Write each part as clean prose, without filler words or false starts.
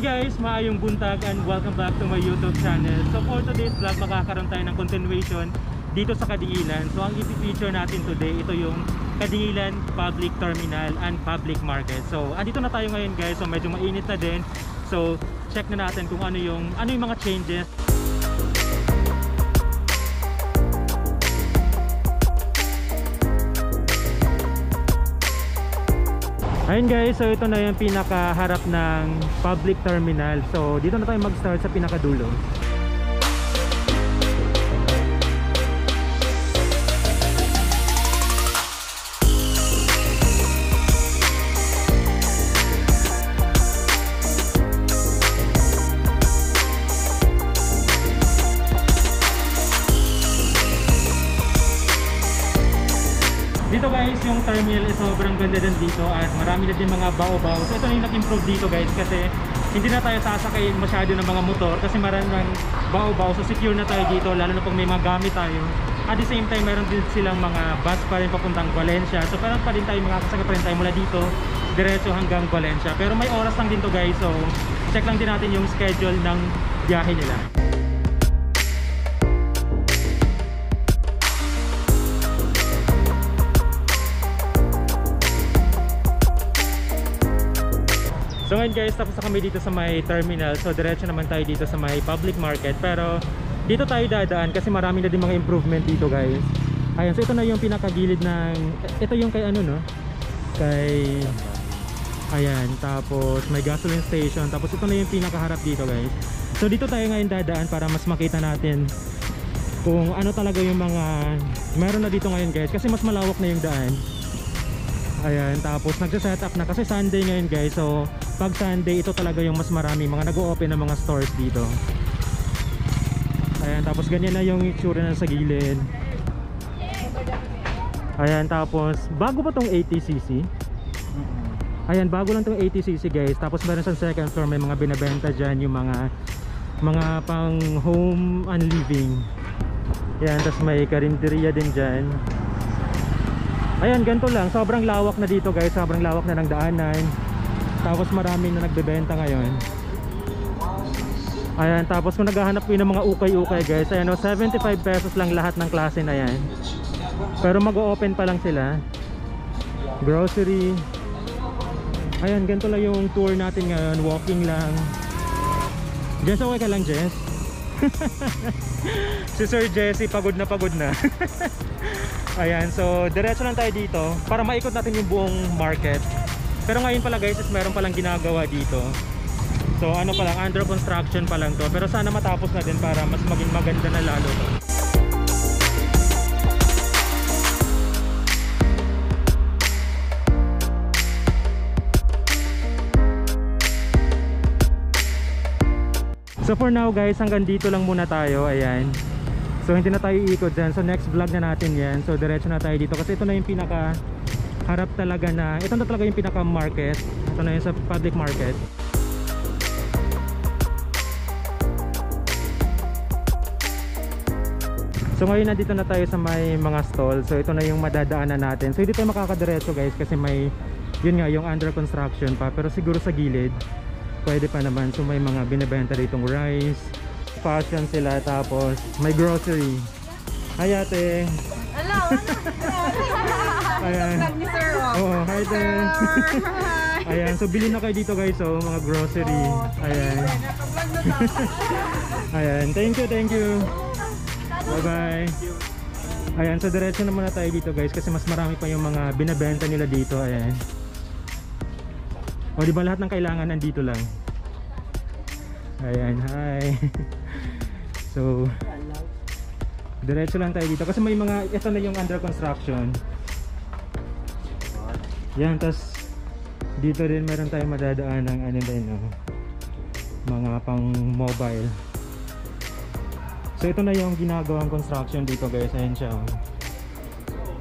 guys, maayong buntag and welcome back to my YouTube channel. So for today's vlog, makakaroon tayo ng continuation dito sa Kadiilan. So ang i-feature natin today, ito yung Kadiilan Public Terminal and Public Market. So andito na tayo ngayon guys, so medyo mainit na din. So check na natin kung ano yung mga changes. Ayun guys, so ito na yung pinakaharap ng public terminal. So dito na tayo mag-start sa pinakadulo. Dito guys, yung terminal is sobrang ganda din dito at marami na din mga bao-bao. So ito na yung nag-improve dito guys kasi hindi na tayo sasakay masyado ng mga motor kasi marami ng bao-bao. So secure na tayo dito lalo na pag may mga gamit tayo. At the same time meron din silang mga bus pa rin papuntang Valencia. So parang pa rin tayo makakasakay pa rin tayo mula dito diretso hanggang Valencia. Pero may oras lang din to guys, so check lang din natin yung schedule ng biyahe nila. So ngayon guys, tapos na kami dito sa may terminal. So diretso naman tayo dito sa may public market. Pero dito tayo dadaan kasi marami na din mga improvement dito guys. Ayan, so ito na yung pinakagilid ng, ito yung kay ano no, kay, ayan, tapos may gasoline station. Tapos ito na yung pinakaharap dito guys. So dito tayo ngayon dadaan para mas makita natin kung ano talaga yung mga meron na dito ngayon guys. Kasi mas malawak na yung daan. Ayan, tapos nagsa-set up na kasi Sunday ngayon guys. So pag Sunday, ito talaga yung mas marami mga nag-o-open ng mga stores dito. Ayan, tapos ganyan na yung itsura na sa gilid. Ayan, tapos bago pa tong 80cc. Ayan, bago lang tong 80cc guys. Tapos meron sa second floor, may mga binabenta dyan yung mga pang home and living. Ayan, tapos may karinderya din dyan. Ayan, ganito lang, sobrang lawak na dito guys. Sobrang lawak na ng daanan. Tapos marami na nagbebenta ngayon. Ayan, tapos kung naghahanap ko ng mga ukay-ukay guys, ayan o, 75 pesos lang lahat ng klase na yan. Pero mag-o-open pa lang sila. Grocery. Ayan, ganito lang yung tour natin ngayon. Walking lang. Jess, okay ka lang Jess? Si Sir Jesse pagod na pagod na. Ayan, so diretso lang tayo dito para maikot natin yung buong market. Pero ngayon pala guys, meron palang ginagawa dito. So ano pa lang, under construction pa lang to. Pero sana matapos na din para mas maging maganda na lalo to. So for now guys, hanggang dito lang muna tayo. Ayan. So hindi na tayo iikot dyan. So next vlog na natin yan. So diretso na tayo dito kasi ito na yung pinaka harap talaga na, ito na talaga yung pinaka market. Ito na yung sa public market. So ngayon nandito na tayo sa may mga stall. So ito na yung madadaanan natin. So hindi tayo makakadiretso guys kasi may, yun nga, yung under construction pa. Pero siguro sa gilid pwede pa naman. So may mga binibenta ditong rice, fashion sila, tapos may grocery. Hi ate. Hello. Ayan. Oh, hi there. Ayan, so bili na kayo dito guys, so mga grocery. Ayan. Ayan, thank you. Bye bye. Ayan, so diretso naman na tayo dito guys kasi mas marami pa yung mga binabenta nila dito. Ayan. O diba lahat ng kailangan nandito lang. Ayan, hi. So diretso lang tayo dito kasi may mga, ito na yung under construction. Yan, tas dito rin meron tayong madadaan ng ano din, no? Mga pang mobile. So ito na yung ginagawang construction dito guys. Ayan siya, oh.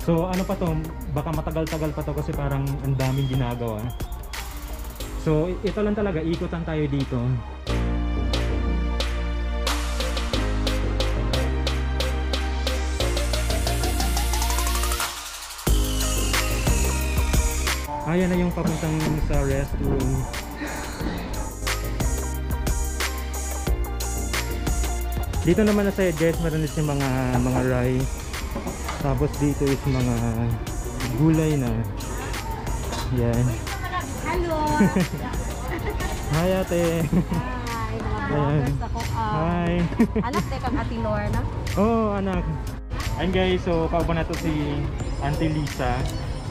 So ano pa to, baka matagal-tagal pa to kasi parang ang daming ginagawa. So ito lang talaga, ikutan tayo dito. Ayan na yung papuntang sa restroom. Dito naman na side guys, meron din mga rice. Tapos dito is mga gulay na. Yan. Hello. Hi ate. Hi, mga vloggers ako. Hi. Anak de kang Ate Lorna. Oh, anak. Ayun guys, so kaupo na to si Auntie Lisa.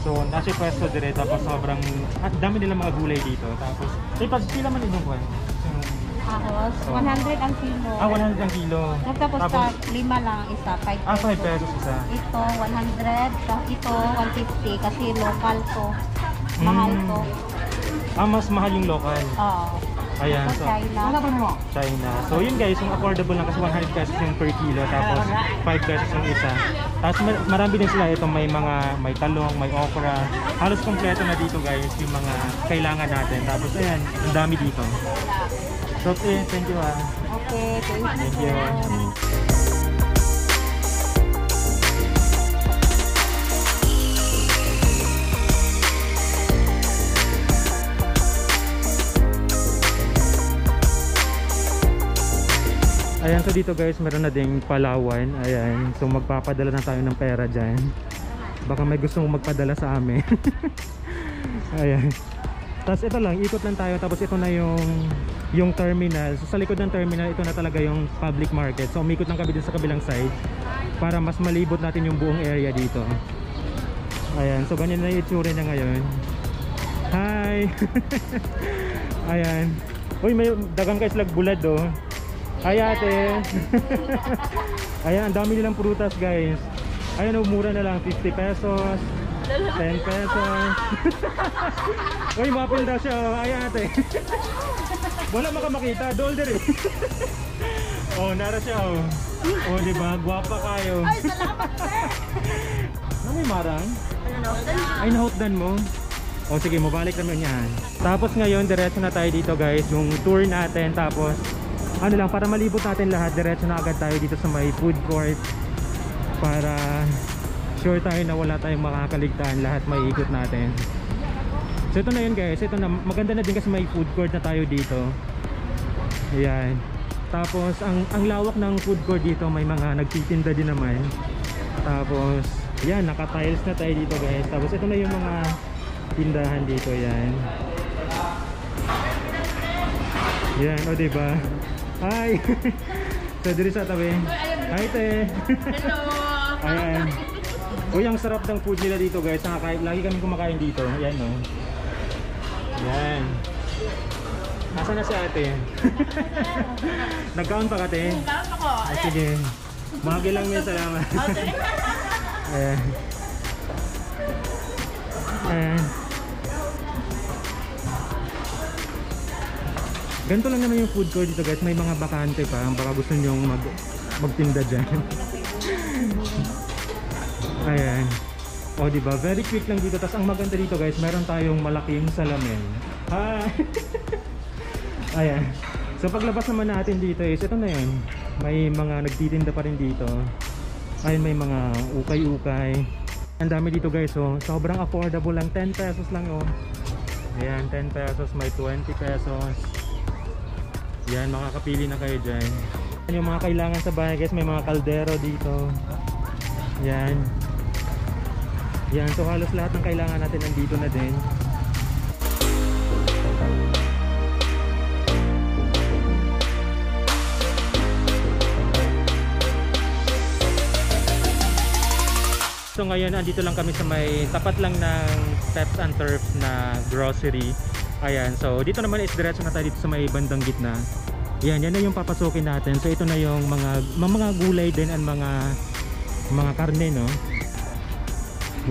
So, nasa pwesto dire, tapos sobrang dami nilang mga gulay dito. Tapos, pag pila man inyong kwan? Ahos, 100 ang kilo. 100 ang kilo. Tapos sa 5 lang isa, 5 pesos. 5 pesos isa. Ito 100, ito 150 kasi local to. Mahal to. Mas mahal yung local. Oo. Ayan, Ito so China. China. So yun guys, yung affordable lang kasi 100 pesos yung per kilo, tapos 5 pesos yung isa. Tapos marami din sila ito, may talong, may okra. Halos kompleto na dito guys yung mga kailangan natin. Tapos ayan, ang dami dito. So thank you ah. Okay, Thank you. Ayan, so dito guys, meron na ding Palawan. Ayan, so magpapadala na tayo ng pera dyan. Baka may gusto mong magpadala sa amin. Ayan. Tapos ito lang, ikot lang tayo. Tapos ito na yung terminal. So sa likod ng terminal, ito na talaga yung public market. So umikot lang kami din sa kabilang side para mas malibot natin yung buong area dito. Ayan, so ganyan na yung itsura niya ngayon. Hi! Ayan. Uy, may dagang guys bulad oh. Hi ate. Ayan, ang dami nilang prutas guys. Ayan, mura na lang, 50 pesos, 10 pesos. Uy, mapin daw siya. Ayan ate. Wala makamakita, dolder eh. Oh, nara siya oh. Oh, diba? Gwapa kayo. Ay, salamat sir. Ano may marang? Ay, nahotdan mo. O sige, mabalik naman yan. Tapos ngayon, diretso na tayo dito guys. Yung tour natin, tapos ano lang, para malibot natin lahat, diretso na agad tayo dito sa may food court para sure tayo na wala tayong makakaligtaan, lahat may ikot natin. So ito na yun guys, ito na, maganda na din kasi may food court na tayo dito. Ayan. Tapos ang lawak ng food court dito, may mga nagtitinda din naman. Tapos yan, naka-tiles na tayo dito guys. Tapos ito na yung mga tindahan dito, yan. Yan, o diba? Hi! So diri sa tabi. Hi te! Hello! Ayan. Uy, ang sarap ng food nila dito guys. Lagi kami kumakain dito. Ayan o. Yan. Nasaan na si ate? Nag-count pa ka te? Count ako. Sige. Mahagi lang may salamat. Ayan. Ayan. Ganito lang naman yung food court dito guys. May mga bakante pa. Baka gusto nyong magtinda dyan. Ayan. O diba? Very quick lang dito. Tapos ang maganda dito guys, meron tayong malaking salamin. Hi! Ayan. So paglabas naman natin dito is ito na yun. May mga nagtitinda pa rin dito. Ayun, may mga ukay-ukay. Ang dami dito guys. So sobrang affordable lang. 10 pesos lang oh. Ayan, 10 pesos. May 20 pesos. Yan, makakapili na kayo dyan. Yan yung mga kailangan sa bahay guys. May mga kaldero dito. Yan. Yan, so halos lahat ng kailangan natin nandito na din. So ngayon, andito lang kami sa may tapat lang ng Steps and Turf na grocery. Ayan, so dito naman is diretso na tayo dito sa may bandang gitna. Yan na yung papasukin natin. So ito na yung mga gulay din and mga karne, no?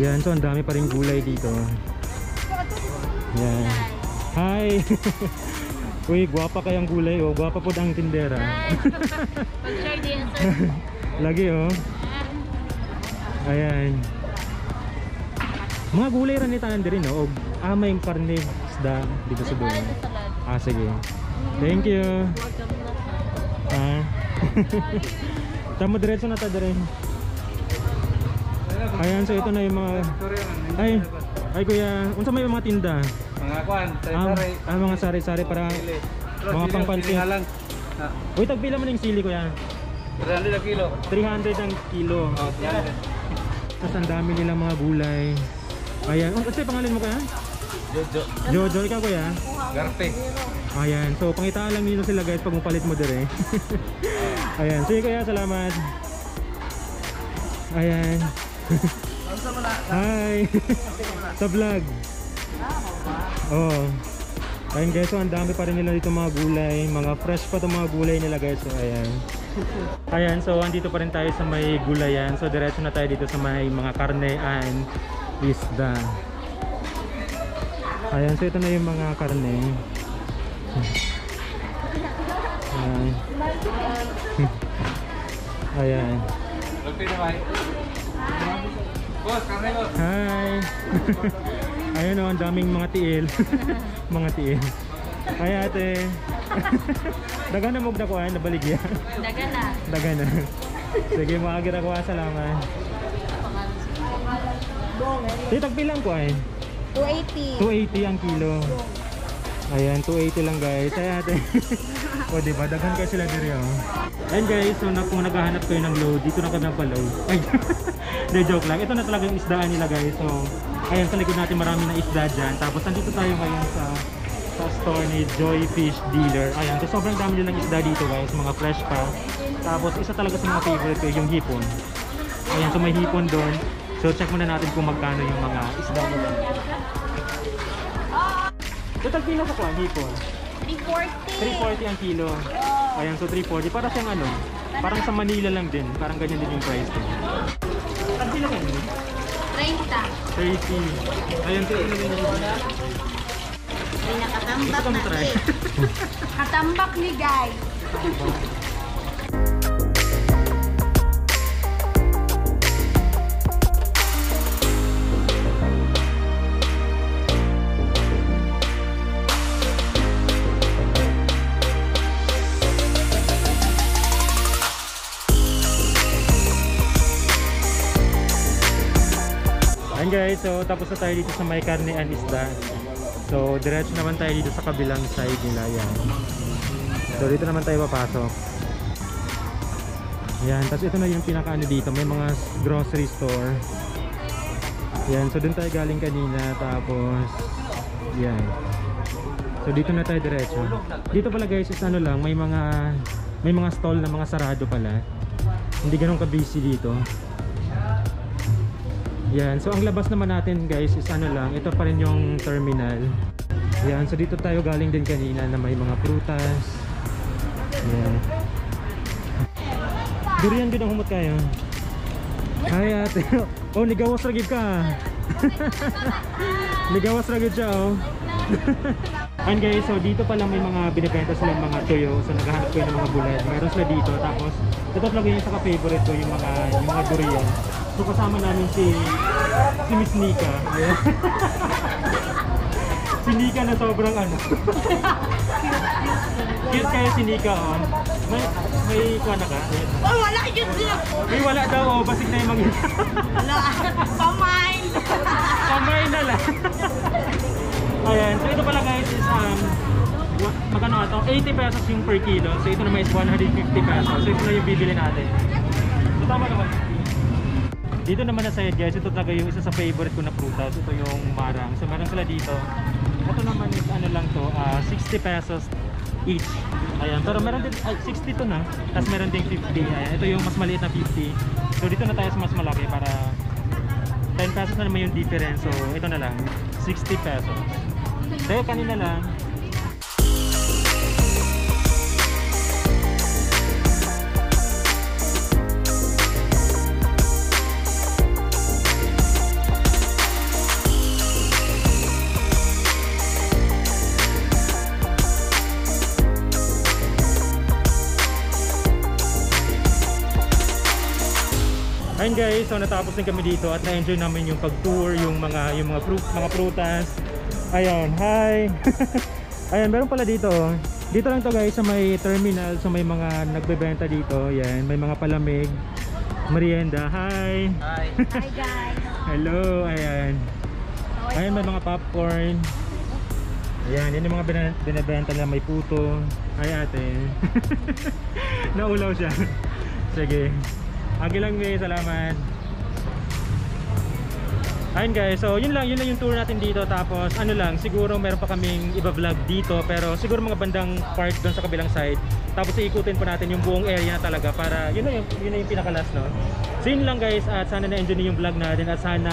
Yan, so ang dami pa rin gulay dito. Yan. Hi! Uy, gwapa kayang gulay oh. Gwapa po ang tindera. Pag-share din sir. Lagi oh. Ayan. Mga gulay rin itanan din no? O may karne, isda dito sa dulo. Sige. Thank you. Tama, diretso na tayo rin. Ayan, so ito na yung mga ay kuya, unsa may mga tinda? Mga kuan, sari-sari. Mga sari-sari para mga pangpansin. Uy, tagpila man yung sili kuya. 300 ang kilo. 300 ang kilo. Oh, 300. Tapos ang dami nilang mga gulay. Ayan. Oh, kasi pangalan mo kaya? Jojo. Jojo, ikaw kuya? Garpe. Ayan. So, pangitaan lang nito sila guys pag mupalit mo dire. Ayan. Sige kuya, salamat. Ayan. Hi. Sa vlog. Oh. Ayun guys, so ang dami pa rin nila dito mga gulay. Mga fresh pa itong mga gulay nila guys. So, ayan. Ayan, so andito pa rin tayo sa may gulayan. So diretso na tayo dito sa may mga karne and isda. Ayan, so ito na yung mga karne. Ayan. Ayan. Garpe na ba? Boss, karne boss. Hi. Ayan o, ang daming mga tiil. Mga tiil. Ay ate. Dagan na mong nakuha, nabaligya. Dagan na. Dagan na. Sige, maagira ko, salamat. Titag bilang ko ay? 280. 280 ang kilo. Ayan, 280 lang guys. Ay ate. O diba, daghan kayo sila diri oh. Ayan guys, so kung naghahanap kayo ng load, dito na kami nagpa-load. Ay, de joke lang. Ito na talaga yung isdaan nila guys. So, ayan sa likod natin marami na isda dyan. Tapos nandito tayo ngayon sa store ni Joy Fish Dealer. Ayan, so sobrang dami nilang isda dito guys, mga fresh pa. Tapos isa talaga sa mga favorite ko yung hipon. Ayan, so may hipon doon. So check muna natin kung magkano yung mga isda nila. Total kilo sa kuha, hipon? 340. 340 ang kilo. Ayan, so 340. Para siyang ano, parang sa Manila lang din. Parang ganyan din yung price din. Total kilo ka nyo? 30. 30. Ayan, so ino din yung May nakatambak gusto na mo try? eh. Katambak ni guys. Ayan guys, so tapos na tayo dito sa may karne and isda. So diretso naman tayo dito sa kabilang side nila. Yan. So dito naman tayo papasok. Yan, tapos ito na yung pinakaano dito. May mga grocery store. Yan, so dun tayo galing kanina. Tapos yan. So dito na tayo diretso. Dito pala guys is ano lang, may mga stall na mga sarado pala. Hindi ganun ka-busy dito. Yan, so ang labas naman natin guys is ano lang, ito pa rin yung terminal. Yan, so dito tayo galing din kanina na may mga prutas. Yan. Durian din ang humot kayo. Ay ate, oh nigawas ragid ka. Nigawas ragid siya oh. And guys, so dito pala may mga binibenta silang mga tuyo. So naghahanap ko ng mga bulad. Meron sila dito, tapos ito talaga yung saka-favorite ko, yung mga durian. So kasama namin si Miss Nika. Yeah. Si Nika na sobrang ano. Cute kayo si Nika oh. May kuha na ka? Oh, wala yun sila. May wala daw oh, basig na yung mga Wala. Pamain. kamay na lang. Ayan, so ito pala guys is magkano ito? 80 pesos yung per kilo. So ito naman is 150 pesos. So ito na yung bibili natin. So tama naman. Dito naman na side guys, ito talaga yung isa sa favorite ko na prutas. Ito yung marang. So meron sila dito. Ito naman is ano lang to, 60 pesos each. Ayan, pero meron din 60 to na. Tapos meron din 50. Ayan, ito yung mas maliit na 50. So dito na tayo sa mas malaki para 10 pesos na naman yung difference. So ito na lang, 60 pesos. So kanina lang. Ayun guys, so natapos din kami dito at na-enjoy namin yung pag-tour, yung mga prutas. Ayun, hi. Ayun, meron pala dito. Dito lang to guys sa may terminal, so may mga nagbebenta dito. Yan, may mga palamig, merienda. Hi. Hi. Hi guys. Hello, ayan. Ayun, may mga popcorn. Ayan, yun yung mga binibenta na may puto. Ay ate. Naulaw siya. Sige. Agi lang may salamat. Ayun guys, so yun lang yung tour natin dito. Tapos ano lang, siguro meron pa kaming iba-vlog dito, pero siguro mga bandang part doon sa kabilang side. Tapos iikutin pa natin yung buong area na talaga para yun na yung pinaka-last, no? So yun lang guys, at sana na-enjoy niyo yung vlog natin, at sana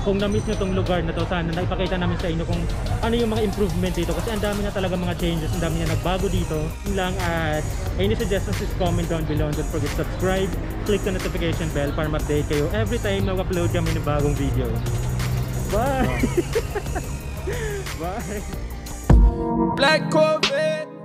kung na-miss nyo tong lugar na to, sana naipakita namin sa inyo kung ano yung mga improvement dito, kasi ang dami na talaga mga changes, ang dami na nagbago dito. Yun lang, at any suggestions, please comment down below. Don't forget to subscribe, click the notification bell para ma-update kayo every time mag-upload kami ng bagong video. Bye! Bye! Black Corvette.